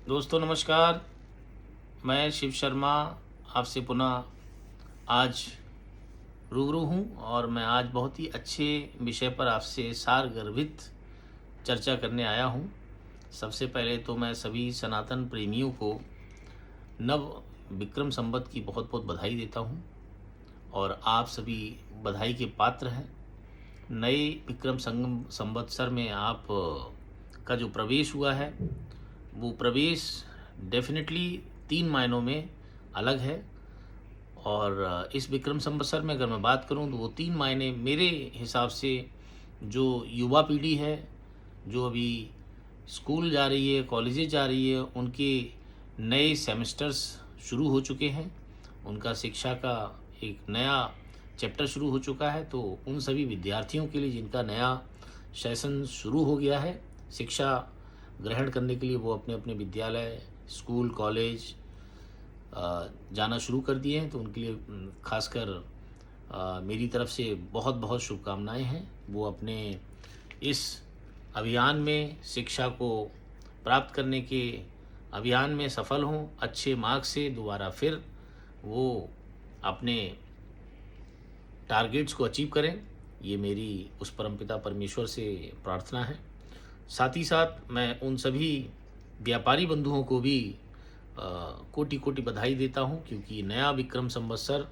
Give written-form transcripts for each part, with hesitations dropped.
दोस्तों नमस्कार। मैं शिव शर्मा आपसे पुनः आज रूबरू हूँ और मैं आज बहुत ही अच्छे विषय पर आपसे सारगर्भित चर्चा करने आया हूँ। सबसे पहले तो मैं सभी सनातन प्रेमियों को नव विक्रम संवत की बहुत बहुत बधाई देता हूँ और आप सभी बधाई के पात्र हैं। नए विक्रम संवत्सर में आप का जो प्रवेश हुआ है वो प्रवेश डेफिनेटली 3 मायनों में अलग है। और इस विक्रम संवत्सर में अगर मैं बात करूं तो वो 3 मायने मेरे हिसाब से जो युवा पीढ़ी है, जो अभी स्कूल जा रही है, कॉलेजेस जा रही है, उनके नए सेमेस्टर्स शुरू हो चुके हैं, उनका शिक्षा का एक नया चैप्टर शुरू हो चुका है। तो उन सभी विद्यार्थियों के लिए जिनका नया सेशन शुरू हो गया है शिक्षा ग्रहण करने के लिए, वो अपने अपने विद्यालय, स्कूल, कॉलेज जाना शुरू कर दिए हैं। तो उनके लिए खासकर मेरी तरफ से बहुत बहुत शुभकामनाएं हैं। वो अपने इस अभियान में, शिक्षा को प्राप्त करने के अभियान में सफल हों, अच्छे मार्क्स से दोबारा फिर वो अपने टारगेट्स को अचीव करें। ये मेरी उस परमपिता परमेश्वर से प्रार्थना है। साथ ही साथ मैं उन सभी व्यापारी बंधुओं को भी कोटि कोटि बधाई देता हूं, क्योंकि नया विक्रम संवत्सर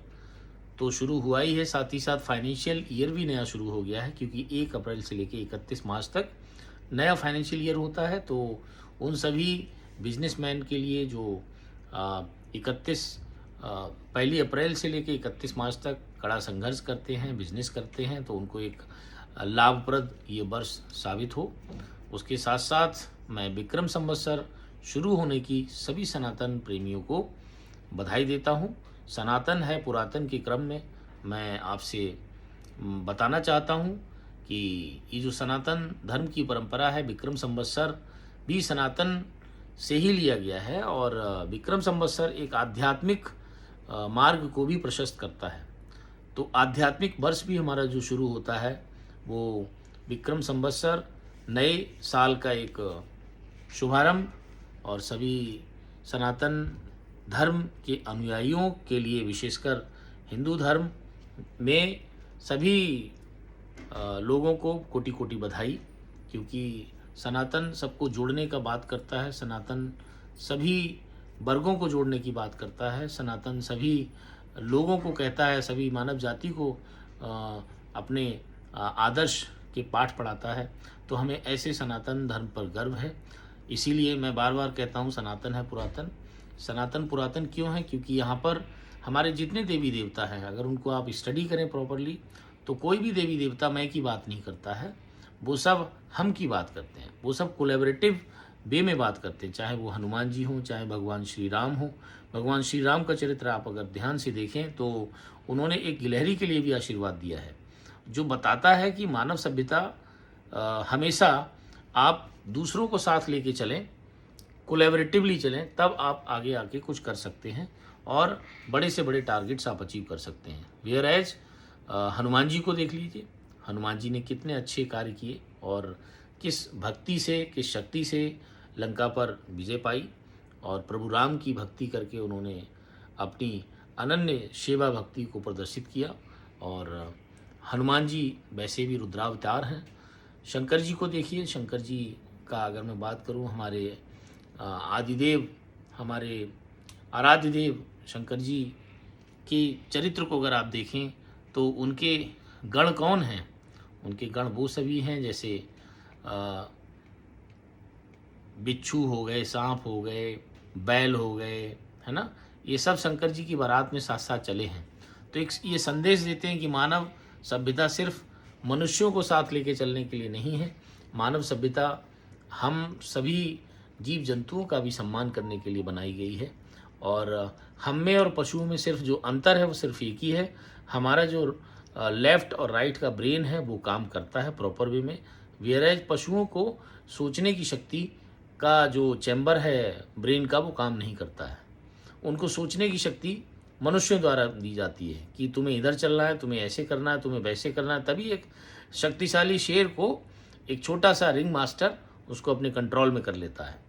तो शुरू हुआ ही है, साथ ही साथ फाइनेंशियल ईयर भी नया शुरू हो गया है, क्योंकि 1 अप्रैल से लेकर 31 मार्च तक नया फाइनेंशियल ईयर होता है। तो उन सभी बिजनेसमैन के लिए जो 1 अप्रैल से लेकर 31 मार्च तक कड़ा संघर्ष करते हैं, बिजनेस करते हैं, तो उनको एक लाभप्रद ये वर्ष साबित हो। उसके साथ साथ मैं विक्रम संवत्सर शुरू होने की सभी सनातन प्रेमियों को बधाई देता हूँ। सनातन है पुरातन के क्रम में मैं आपसे बताना चाहता हूँ कि ये जो सनातन धर्म की परंपरा है, विक्रम संवत्सर भी सनातन से ही लिया गया है। और विक्रम संवत्सर एक आध्यात्मिक मार्ग को भी प्रशस्त करता है। तो आध्यात्मिक वर्ष भी हमारा जो शुरू होता है वो विक्रम संवत्सर नए साल का एक शुभारंभ, और सभी सनातन धर्म के अनुयायियों के लिए, विशेषकर हिंदू धर्म में सभी लोगों को कोटि कोटि बधाई, क्योंकि सनातन सबको जोड़ने का बात करता है, सनातन सभी वर्गों को जोड़ने की बात करता है, सनातन सभी लोगों को कहता है, सभी मानव जाति को अपने आदर्श के पाठ पढ़ाता है। तो हमें ऐसे सनातन धर्म पर गर्व है। इसीलिए मैं बार बार कहता हूँ सनातन है पुरातन। सनातन पुरातन क्यों है? क्योंकि यहाँ पर हमारे जितने देवी देवता हैं, अगर उनको आप स्टडी करें प्रॉपरली, तो कोई भी देवी देवता मैं की बात नहीं करता है, वो सब हम की बात करते हैं, वो सब कोलैबोरेटिव वे में बात करते हैं। चाहे वो हनुमान जी हों, चाहे भगवान श्री राम हो। भगवान श्री राम का चरित्र आप अगर ध्यान से देखें तो उन्होंने एक गिलहरी के लिए भी आशीर्वाद दिया है, जो बताता है कि मानव सभ्यता हमेशा आप दूसरों को साथ लेके चलें, कोलैबोरेटिवली चलें, तब आप आगे आके कुछ कर सकते हैं और बड़े से बड़े टारगेट्स आप अचीव कर सकते हैं। वेयर एज हनुमान जी को देख लीजिए, हनुमान जी ने कितने अच्छे कार्य किए और किस भक्ति से, किस शक्ति से लंका पर विजय पाई, और प्रभु राम की भक्ति करके उन्होंने अपनी अनन्य सेवा भक्ति को प्रदर्शित किया। और हनुमान जी वैसे भी रुद्रावतार हैं। शंकर जी को देखिए, शंकर जी का अगर मैं बात करूं, हमारे आदिदेव, हमारे आराध्य देव शंकर जी के चरित्र को अगर आप देखें तो उनके गण कौन हैं? उनके गण वो सभी हैं जैसे बिच्छू हो गए, सांप हो गए, बैल हो गए, है ना। ये सब शंकर जी की बारात में साथ साथ चले हैं। तो एक ये संदेश देते हैं कि मानव सभ्यता सिर्फ मनुष्यों को साथ लेके चलने के लिए नहीं है, मानव सभ्यता हम सभी जीव जंतुओं का भी सम्मान करने के लिए बनाई गई है। और हम में और पशुओं में सिर्फ जो अंतर है वो सिर्फ एक ही है, हमारा जो लेफ्ट और राइट का ब्रेन है वो काम करता है प्रॉपर वे में। वेयरएज पशुओं को सोचने की शक्ति का जो चैम्बर है ब्रेन का, वो काम नहीं करता है। उनको सोचने की शक्ति मनुष्यों द्वारा दी जाती है कि तुम्हें इधर चलना है, तुम्हें ऐसे करना है, तुम्हें वैसे करना है। तभी एक शक्तिशाली शेर को एक छोटा सा रिंग मास्टर उसको अपने कंट्रोल में कर लेता है।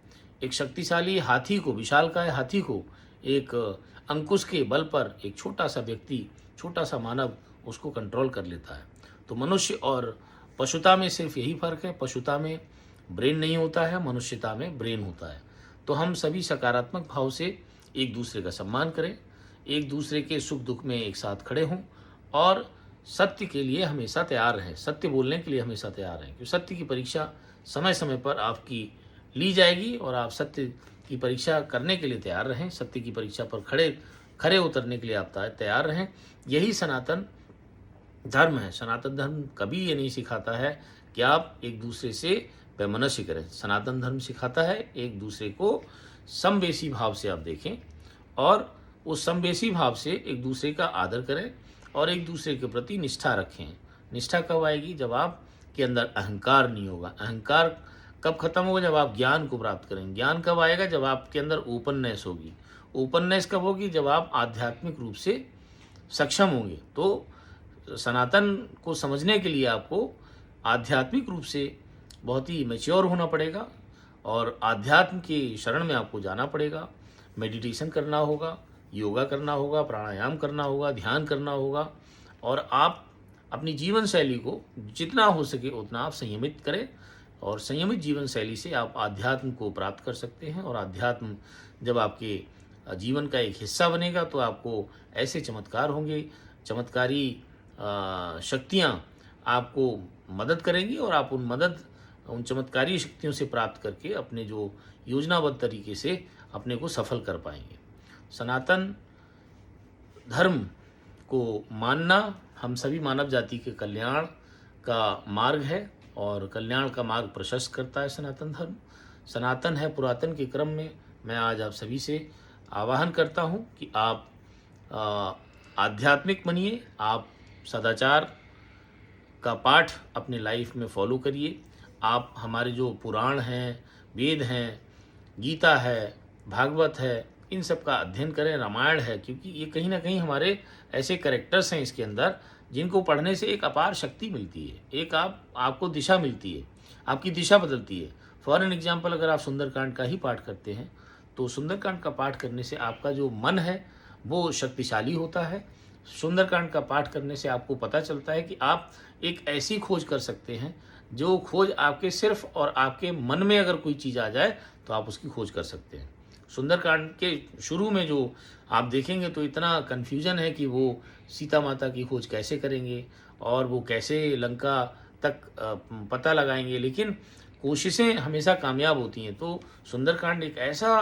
एक शक्तिशाली हाथी को, विशालकाय हाथी को एक अंकुश के बल पर एक छोटा सा व्यक्ति, छोटा सा मानव उसको कंट्रोल कर लेता है। तो मनुष्य और पशुता में सिर्फ यही फर्क है, पशुता में ब्रेन नहीं होता है, मनुष्यता में ब्रेन होता है। तो हम सभी सकारात्मक भाव से एक दूसरे का सम्मान करें, एक दूसरे के सुख दुख में एक साथ खड़े हों और सत्य के लिए हमेशा तैयार रहें, सत्य बोलने के लिए हमेशा तैयार रहें, क्योंकि सत्य की परीक्षा समय समय पर आपकी ली जाएगी और आप सत्य की परीक्षा करने के लिए तैयार रहें, सत्य की परीक्षा पर खरे उतरने के लिए आप तैयार रहें। यही सनातन धर्म है। सनातन धर्म कभी ये नहीं सिखाता है कि आप एक दूसरे से वैमनस्य करें। सनातन धर्म सिखाता है एक दूसरे को समवेशी भाव से आप देखें और उस समवेशी भाव से एक दूसरे का आदर करें और एक दूसरे के प्रति निष्ठा रखें। निष्ठा कब आएगी? जब आपके अंदर अहंकार नहीं होगा। अहंकार कब खत्म होगा? जब आप ज्ञान को प्राप्त करेंगे। ज्ञान कब आएगा? जब आपके अंदर ओपननेस होगी। ओपननेस कब होगी? जब आप आध्यात्मिक रूप से सक्षम होंगे। तो सनातन को समझने के लिए आपको आध्यात्मिक रूप से बहुत ही मैच्योर होना पड़ेगा और आध्यात्म के शरण में आपको जाना पड़ेगा। मेडिटेशन करना होगा, योगा करना होगा, प्राणायाम करना होगा, ध्यान करना होगा और आप अपनी जीवन शैली को जितना हो सके उतना आप संयमित करें और संयमित जीवन शैली से आप आध्यात्म को प्राप्त कर सकते हैं। और आध्यात्म जब आपके जीवन का एक हिस्सा बनेगा तो आपको ऐसे चमत्कार होंगे, चमत्कारी शक्तियाँ आपको मदद करेंगी और आप उन चमत्कारी शक्तियों से प्राप्त करके अपने जो योजनाबद्ध तरीके से अपने को सफल कर पाएंगे। सनातन धर्म को मानना हम सभी मानव जाति के कल्याण का मार्ग है और कल्याण का मार्ग प्रशस्त करता है सनातन धर्म। सनातन है पुरातन के क्रम में मैं आज आप सभी से आह्वान करता हूँ कि आप आध्यात्मिक बनिए, आप सदाचार का पाठ अपने लाइफ में फॉलो करिए। आप हमारे जो पुराण हैं, वेद हैं, गीता है, भागवत है, इन सब का अध्ययन करें, रामायण है, क्योंकि ये कहीं ना कहीं हमारे ऐसे कैरेक्टर्स हैं इसके अंदर जिनको पढ़ने से एक अपार शक्ति मिलती है, एक आपको दिशा मिलती है, आपकी दिशा बदलती है। फॉर एन एग्जाम्पल, अगर आप सुंदरकांड का ही पाठ करते हैं तो सुंदरकांड का पाठ करने से आपका जो मन है वो शक्तिशाली होता है। सुंदरकांड का पाठ करने से आपको पता चलता है कि आप एक ऐसी खोज कर सकते हैं जो खोज आपके सिर्फ और आपके मन में अगर कोई चीज़ आ जाए तो आप उसकी खोज कर सकते हैं। सुंदरकांड के शुरू में जो आप देखेंगे तो इतना कन्फ्यूजन है कि वो सीता माता की खोज कैसे करेंगे और वो कैसे लंका तक पता लगाएंगे, लेकिन कोशिशें हमेशा कामयाब होती हैं। तो सुंदरकांड एक ऐसा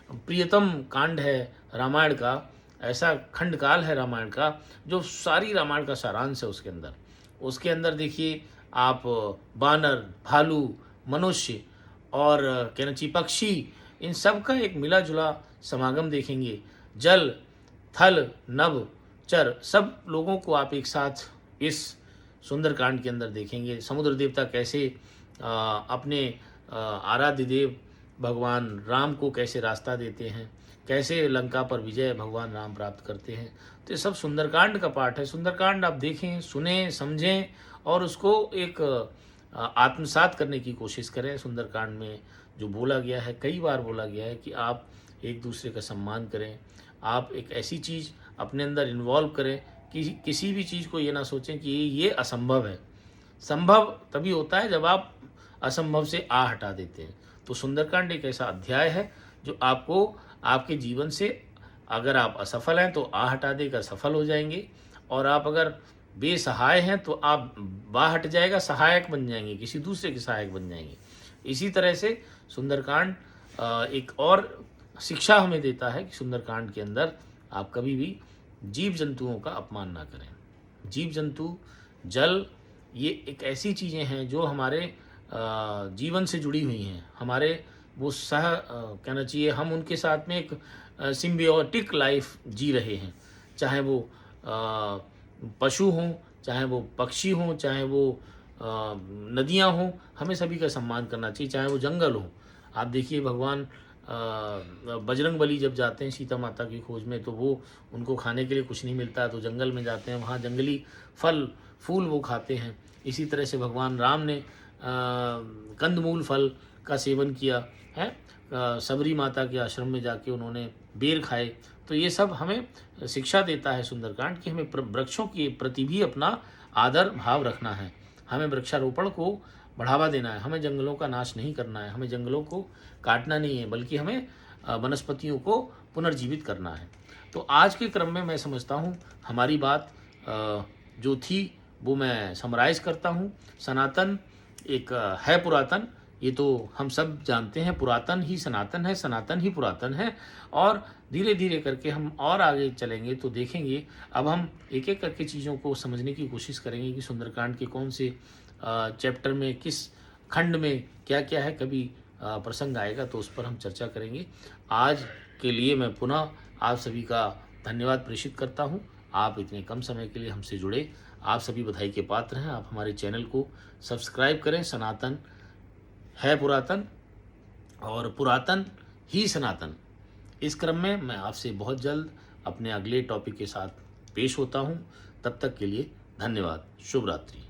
प्रियतम कांड है रामायण का, ऐसा खंडकाल है रामायण का जो सारी रामायण का सारांश है उसके अंदर देखिए आप बानर, भालू, मनुष्य और कहना चाहिए पक्षी, इन सब का एक मिला जुला समागम देखेंगे। जल, थल, नभ, चर, सब लोगों को आप एक साथ इस सुंदरकांड के अंदर देखेंगे। समुद्र देवता कैसे अपने आराध्य देव भगवान राम को कैसे रास्ता देते हैं, कैसे लंका पर विजय भगवान राम प्राप्त करते हैं। तो ये सब सुंदरकांड का पाठ है। सुंदरकांड आप देखें, सुने, समझें और उसको एक आत्मसात करने की कोशिश करें। सुंदरकांड में जो बोला गया है, कई बार बोला गया है कि आप एक दूसरे का सम्मान करें, आप एक ऐसी चीज़ अपने अंदर इन्वॉल्व करें कि किसी भी चीज़ को ये ना सोचें कि ये असंभव है। संभव तभी होता है जब आप असंभव से आ हटा देते हैं। तो सुंदरकांड एक ऐसा अध्याय है जो आपको आपके जीवन से, अगर आप असफल हैं तो आ हटा देकर सफल हो जाएंगे और आप अगर बेसहाय हैं तो आप बा हट जाएगा, सहायक बन जाएंगे, किसी दूसरे के सहायक बन जाएंगे। इसी तरह से सुंदरकांड एक और शिक्षा हमें देता है कि सुंदरकांड के अंदर आप कभी भी जीव जंतुओं का अपमान ना करें। जीव जंतु, जल, ये एक ऐसी चीज़ें हैं जो हमारे जीवन से जुड़ी हुई हैं, हमारे वो कहना चाहिए हम उनके साथ में एक सिम्बियोटिक लाइफ जी रहे हैं। चाहे वो पशु हों, चाहे वो पक्षी हों, चाहे वो नदियाँ हों, हमें सभी का सम्मान करना चाहिए। चाहे वो जंगल हो, आप देखिए भगवान बजरंगबली जब जाते हैं सीता माता की खोज में तो वो उनको खाने के लिए कुछ नहीं मिलता तो जंगल में जाते हैं, वहाँ जंगली फल फूल वो खाते हैं। इसी तरह से भगवान राम ने कंदमूल फल का सेवन किया है, सबरी माता के आश्रम में जाके उन्होंने बेर खाए। तो ये सब हमें शिक्षा देता है सुंदरकांड कि हमें वृक्षों के प्रति भी अपना आदर भाव रखना है, हमें वृक्षारोपण को बढ़ावा देना है, हमें जंगलों का नाश नहीं करना है, हमें जंगलों को काटना नहीं है, बल्कि हमें वनस्पतियों को पुनर्जीवित करना है। तो आज के क्रम में मैं समझता हूँ हमारी बात जो थी वो मैं समराइज़ करता हूँ। सनातन एक है पुरातन, ये तो हम सब जानते हैं, पुरातन ही सनातन है, सनातन ही पुरातन है। और धीरे धीरे करके हम और आगे चलेंगे तो देखेंगे, अब हम एक एक करके चीज़ों को समझने की कोशिश करेंगे कि सुंदरकांड के कौन से चैप्टर में, किस खंड में क्या क्या है। कभी प्रसंग आएगा तो उस पर हम चर्चा करेंगे। आज के लिए मैं पुनः आप सभी का धन्यवाद प्रेषित करता हूँ। आप इतने कम समय के लिए हमसे जुड़े, आप सभी बधाई के पात्र हैं। आप हमारे चैनल को सब्सक्राइब करें। सनातन है पुरातन और पुरातन ही सनातन। इस क्रम में मैं आपसे बहुत जल्द अपने अगले टॉपिक के साथ पेश होता हूँ। तब तक के लिए धन्यवाद। शुभ रात्रि।